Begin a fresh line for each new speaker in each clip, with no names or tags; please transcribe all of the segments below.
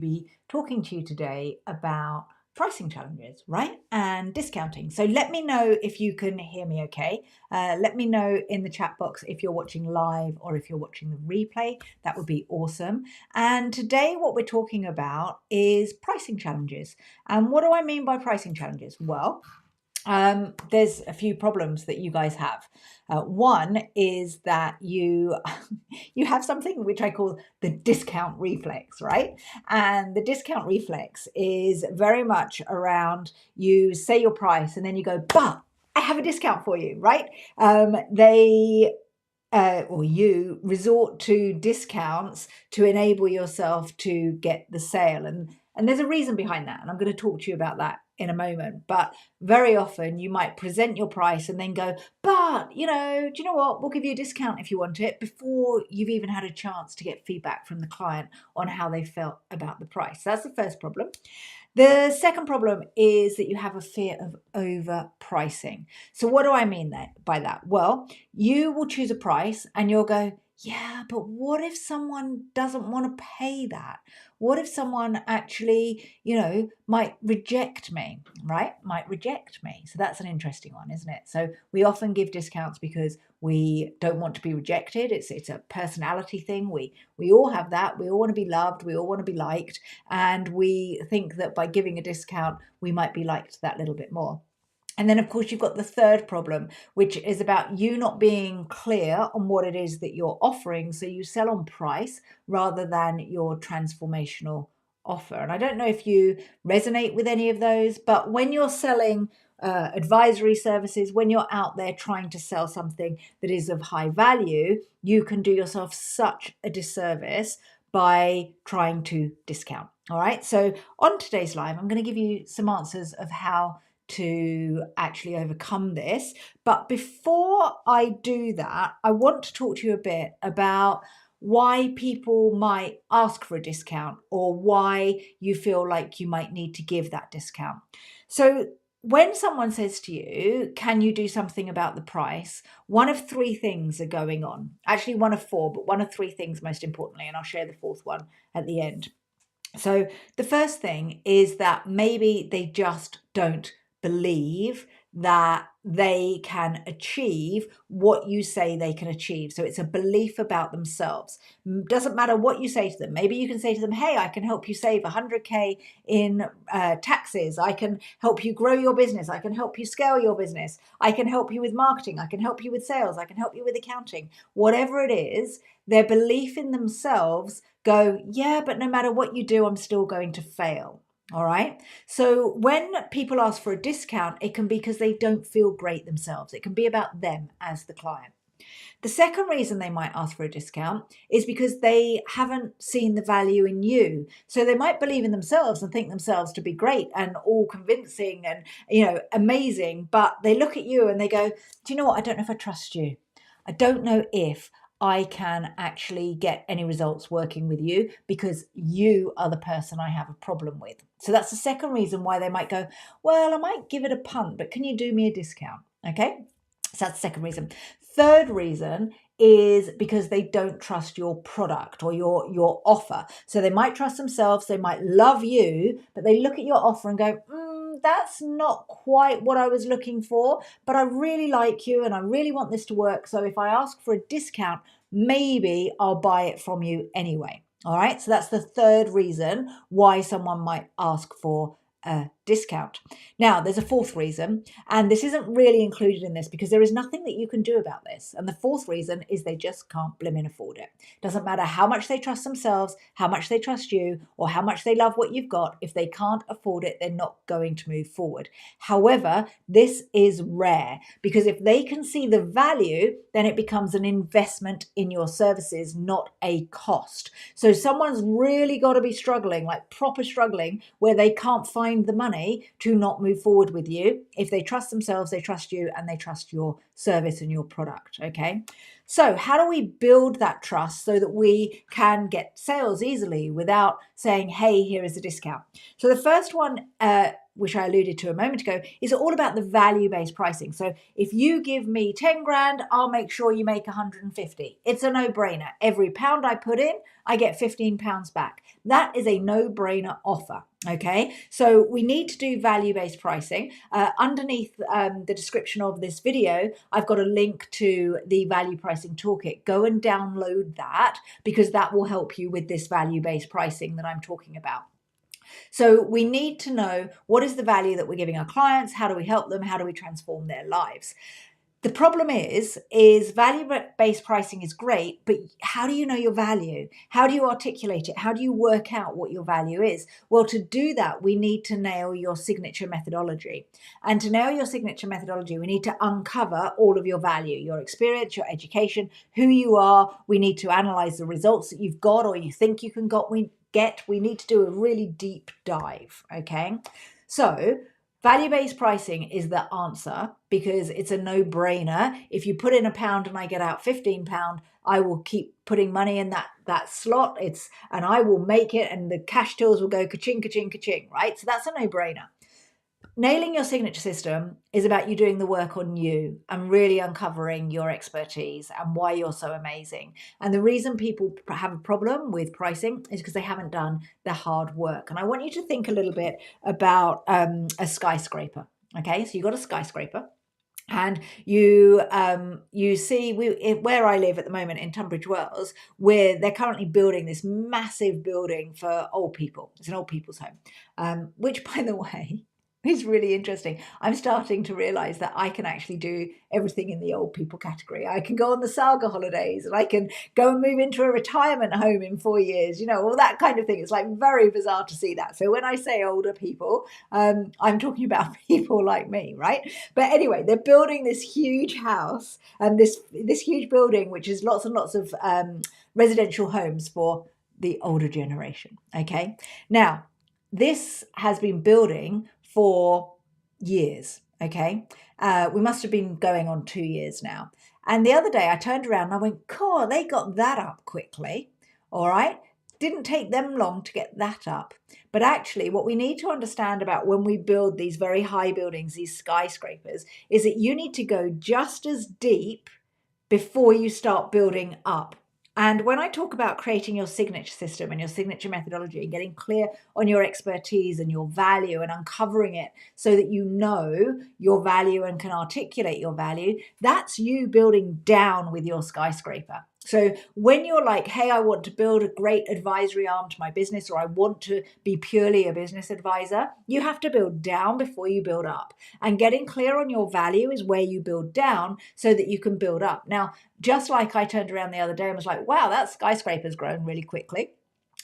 be talking to you today about pricing challenges, right? And discounting. So let me know if you can hear me okay. Let me know in the chat box if you're watching live or if you're watching the replay. That would be awesome. And today what we're talking about is pricing challenges. And what do I mean by pricing challenges? Well, there's a few problems that you guys have. One is that you have something which I call the discount reflex, right? And the discount reflex is very much around you say your price and then you go, but I have a discount for you, right? Or you resort to discounts to enable yourself to get the sale. And there's a reason behind that. And I'm going to talk to you about that in a moment. But very often you might present your price and then go, but, do you know what? We'll give you a discount if you want it, before you've even had a chance to get feedback from the client on how they felt about the price. That's the first problem. The second problem is that you have a fear of overpricing. So what do I mean by that? Well, you will choose a price and you'll go, yeah, but what if someone doesn't want to pay that? What if someone actually, might reject me, right? Might reject me. So that's an interesting one, isn't it? So we often give discounts because we don't want to be rejected. It's a personality thing. We all have that. We all want to be loved. We all want to be liked. And we think that by giving a discount, we might be liked that little bit more. And then, of course, you've got the third problem, which is about you not being clear on what it is that you're offering. So you sell on price rather than your transformational offer. And I don't know if you resonate with any of those, but when you're selling advisory services, when you're out there trying to sell something that is of high value, you can do yourself such a disservice by trying to discount. All right. So on today's live, I'm going to give you some answers of how to actually overcome this. But before I do that, I want to talk to you a bit about why people might ask for a discount or why you feel like you might need to give that discount. So when someone says to you, can you do something about the price? One of three things are going on. Actually, one of four, but one of three things most importantly, and I'll share the fourth one at the end. So the first thing is that maybe they just don't believe that they can achieve what you say they can achieve. So it's a belief about themselves. Doesn't matter what you say to them. Maybe you can say to them, hey, I can help you save 100K in taxes. I can help you grow your business. I can help you scale your business. I can help you with marketing. I can help you with sales. I can help you with accounting. Whatever it is, their belief in themselves go, yeah, but no matter what you do, I'm still going to fail. All right. So when people ask for a discount, it can be because they don't feel great themselves. It can be about them as the client. The second reason they might ask for a discount is because they haven't seen the value in you. So they might believe in themselves and think themselves to be great and all convincing and, amazing. But they look at you and they go, do you know what? I don't know if I trust you. I don't know if I can actually get any results working with you because you are the person I have a problem with. So that's the second reason why they might go, well, I might give it a punt, but can you do me a discount? Okay. So that's the second reason. Third reason is because they don't trust your product or your offer. So they might trust themselves, they might love you, but they look at your offer and go, that's not quite what I was looking for, but I really like you and I really want this to work. So if I ask for a discount, maybe I'll buy it from you anyway. All right. So that's the third reason why someone might ask for a discount. Now, there's a fourth reason, and this isn't really included in this because there is nothing that you can do about this. And the fourth reason is they just can't blimmin' afford it. Doesn't matter how much they trust themselves, how much they trust you, or how much they love what you've got. If they can't afford it, they're not going to move forward. However, this is rare because if they can see the value, then it becomes an investment in your services, not a cost. So someone's really got to be struggling, like proper struggling, where they can't find the money to not move forward with you. If they trust themselves, they trust you, and they trust your service and your product. Okay. So how do we build that trust so that we can get sales easily without saying, hey, here is a discount? So the first one, which I alluded to a moment ago, is all about the value-based pricing. So if you give me 10 grand, I'll make sure you make 150. It's a no-brainer. Every pound I put in, I get 15 pounds back. That is a no-brainer offer. Okay, so we need to do value-based pricing. Underneath the description of this video, I've got a link to the value pricing toolkit. Go and download that, because that will help you with this value-based pricing that I'm talking about. So we need to know, what is the value that we're giving our clients? How do we help them? How do we transform their lives? The problem is value-based pricing is great, but how do you know your value? How do you articulate it? How do you work out what your value is? Well, to do that, we need to nail your signature methodology. And to nail your signature methodology, we need to uncover all of your value, your experience, your education, who you are. We need to analyze the results that you've got or you think you can get. We need to do a really deep dive, okay? So value-based pricing is the answer, because it's a no-brainer. If you put in £1 and I get out £15, I will keep putting money in that slot. And I will make it, and the cash tills will go ka-ching, ka-ching, ka-ching, right? So that's a no-brainer. Nailing your signature system is about you doing the work on you and really uncovering your expertise and why you're so amazing. And the reason people have a problem with pricing is because they haven't done the hard work. And I want you to think a little bit about a skyscraper. Okay, so you've got a skyscraper. And you see, where I live at the moment in Tunbridge Wells, where they're currently building this massive building for old people. It's an old people's home, which, by the way, is really interesting. I'm starting to realize that I can actually do everything in the old people category. I can go on the saga holidays, and I can go and move into a retirement home in 4 years, all that kind of thing. It's like very bizarre to see that. So when I say older people, I'm talking about people like me, right? But anyway, they're building this huge house and this huge building, which is lots and lots of residential homes for the older generation. Okay. Now, this has been building for years, okay? We must have been going on 2 years now. And the other day I turned around and I went, cool, they got that up quickly, all right? Didn't take them long to get that up. But actually, what we need to understand about when we build these very high buildings, these skyscrapers, is that you need to go just as deep before you start building up. And when I talk about creating your signature system and your signature methodology and getting clear on your expertise and your value and uncovering it so that you know your value and can articulate your value, that's you building down with your skyscraper. So when you're like, hey, I want to build a great advisory arm to my business, or I want to be purely a business advisor, you have to build down before you build up. And getting clear on your value is where you build down so that you can build up. Now, just like I turned around the other day and was like, wow, that skyscraper's grown really quickly.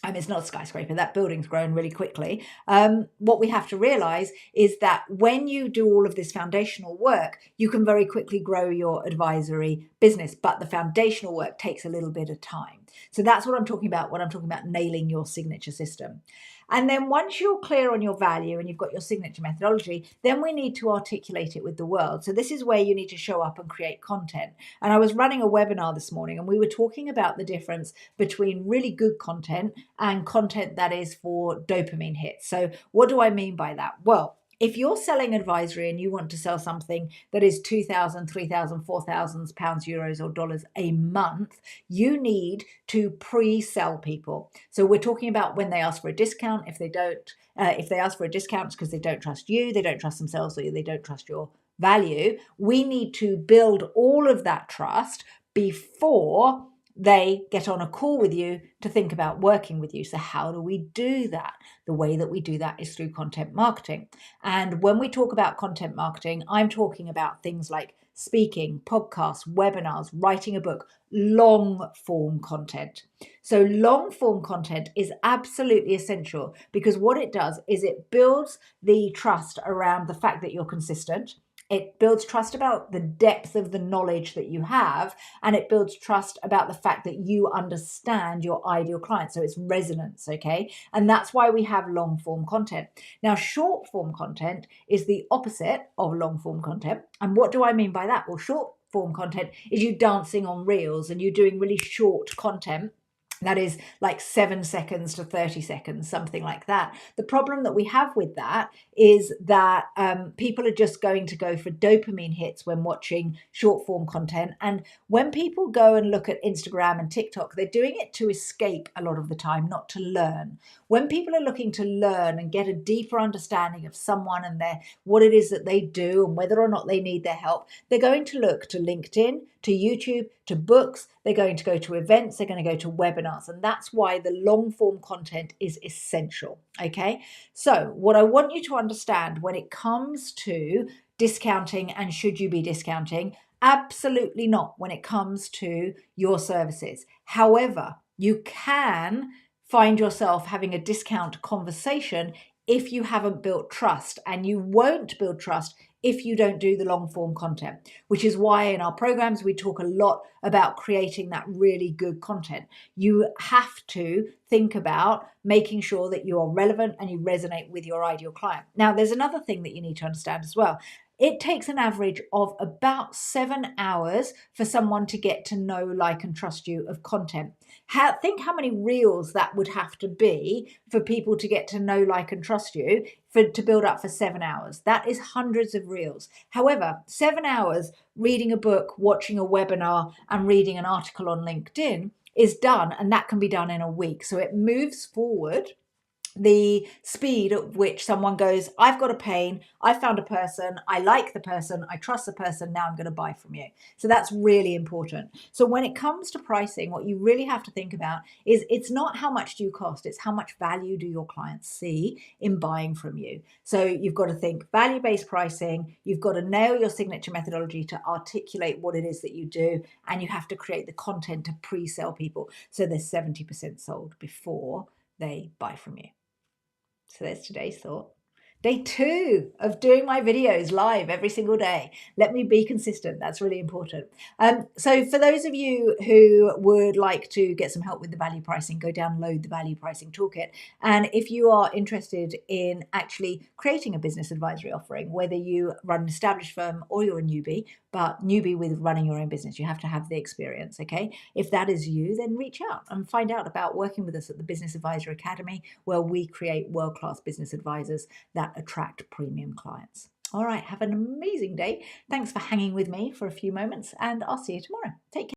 It's not a skyscraper, that building's grown really quickly. What we have to realize is that when you do all of this foundational work, you can very quickly grow your advisory business, but the foundational work takes a little bit of time. So that's what I'm talking about when I'm talking about nailing your signature system. And then once you're clear on your value and you've got your signature methodology, then we need to articulate it with the world. So this is where you need to show up and create content. And I was running a webinar this morning and we were talking about the difference between really good content and content that is for dopamine hits. So what do I mean by that? Well, if you're selling advisory and you want to sell something that is 2,000, 3,000, 4,000 pounds, euros, or dollars a month, you need to pre-sell people. So we're talking about when they ask for a discount. If they ask for a discount, it's because they don't trust you, they don't trust themselves, or they don't trust your value. We need to build all of that trust before they get on a call with you to think about working with you. So how do we do that? The way that we do that is through content marketing. And when we talk about content marketing, I'm talking about things like speaking, podcasts, webinars, writing a book, long form content. So long form content is absolutely essential because what it does is it builds the trust around the fact that you're consistent. It builds trust about the depth of the knowledge that you have, and it builds trust about the fact that you understand your ideal client. So it's resonance, okay? And that's why we have long form content. Now, short form content is the opposite of long form content. And what do I mean by that? Well, short form content is you dancing on reels and you doing really short content That is like 7 seconds to 30 seconds, something like that. The problem that we have with that is that people are just going to go for dopamine hits when watching short form content. And when people go and look at Instagram and TikTok, they're doing it to escape a lot of the time, not to learn. When people are looking to learn and get a deeper understanding of someone and what it is that they do and whether or not they need their help, they're going to look to LinkedIn, to YouTube, to books, they're going to go to events, they're going to go to webinars. And that's why the long form content is essential. Okay. So, what I want you to understand when it comes to discounting and should you be discounting, absolutely not when it comes to your services. However, you can find yourself having a discount conversation if you haven't built trust, and you won't build trust if you don't do the long form content, which is why in our programs we talk a lot about creating that really good content. You have to think about making sure that you are relevant and you resonate with your ideal client. Now, there's another thing that you need to understand as well. It takes an average of about 7 hours for someone to get to know, like, and trust you of content. Think how many reels that would have to be for people to get to know, like, and trust you to build up for 7 hours. That is hundreds of reels. However, 7 hours reading a book, watching a webinar, and reading an article on LinkedIn is done, and that can be done in a week. So it moves forward the speed at which someone goes, I've got a pain, I found a person, I like the person, I trust the person, now I'm going to buy from you. So that's really important. So when it comes to pricing, what you really have to think about is it's not how much do you cost, it's how much value do your clients see in buying from you. So you've got to think value-based pricing, you've got to nail your signature methodology to articulate what it is that you do, and you have to create the content to pre-sell people so they're 70% sold before they buy from you. So there's today's thought. Day 2 of doing my videos live every single day. Let me be consistent. That's really important. So for those of you who would like to get some help with the value pricing, go download the value pricing toolkit. And if you are interested in actually creating a business advisory offering, whether you run an established firm or you're a newbie, but newbie with running your own business, you have to have the experience, okay? If that is you, then reach out and find out about working with us at the Business Advisor Academy, where we create world-class business advisors that attract premium clients. All right, have an amazing day. Thanks for hanging with me for a few moments, and I'll see you tomorrow. Take care.